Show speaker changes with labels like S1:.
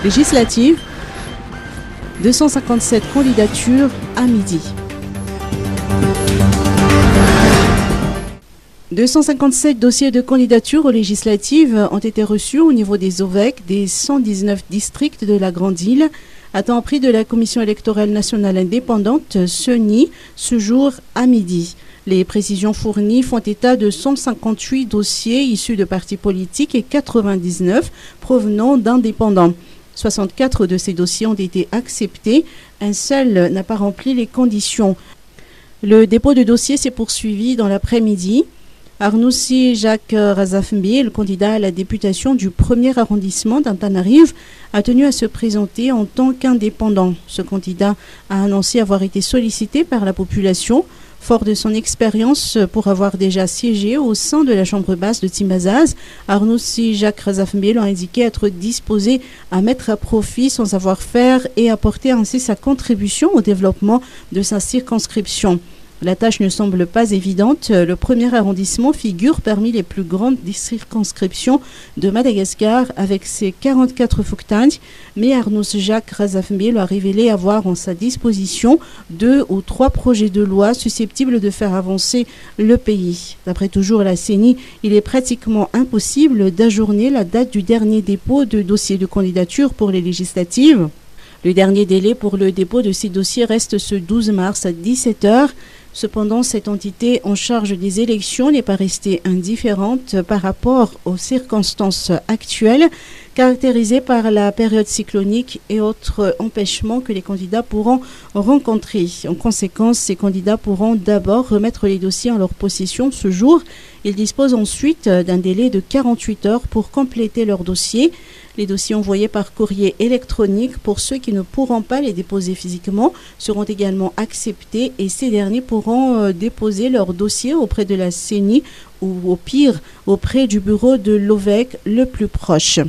S1: Législative, 257 candidatures à midi. 257 dossiers de candidature aux législatives ont été reçus au niveau des OVEC des 119 districts de la Grande Île, à temps pris de la Commission électorale nationale indépendante, CENI, ce jour à midi. Les précisions fournies font état de 158 dossiers issus de partis politiques et 99 provenant d'indépendants. 64 de ces dossiers ont été acceptés, un seul n'a pas rempli les conditions. Le dépôt de dossier s'est poursuivi dans l'après-midi. Arnoussi Jacques Razafmbi, le candidat à la députation du 1er arrondissement d'Antananarive, a tenu à se présenter en tant qu'indépendant. Ce candidat a annoncé avoir été sollicité par la population, fort de son expérience pour avoir déjà siégé au sein de la chambre basse de Timazaz. Arnoussi Jacques Razafmbi a indiqué être disposé à mettre à profit son savoir-faire et apporter ainsi sa contribution au développement de sa circonscription. La tâche ne semble pas évidente. Le 1er arrondissement figure parmi les plus grandes circonscriptions de Madagascar avec ses 44 Fouktanj, mais Arnoussi Jacques Razafmbi a révélé avoir en sa disposition 2 ou 3 projets de loi susceptibles de faire avancer le pays. D'après toujours la CENI, il est pratiquement impossible d'ajourner la date du dernier dépôt de dossiers de candidature pour les législatives. Le dernier délai pour le dépôt de ces dossiers reste ce 12 mars à 17h. Cependant, cette entité en charge des élections n'est pas restée indifférente par rapport aux circonstances actuelles, caractérisées par la période cyclonique et autres empêchements que les candidats pourront rencontrer. En conséquence, ces candidats pourront d'abord remettre les dossiers en leur possession ce jour. Ils disposent ensuite d'un délai de 48 heures pour compléter leur dossier. Les dossiers envoyés par courrier électronique pour ceux qui ne pourront pas les déposer physiquement seront également acceptés et ces derniers pourront déposer leur dossier auprès de la CENI ou au pire auprès du bureau de l'OVEC le plus proche.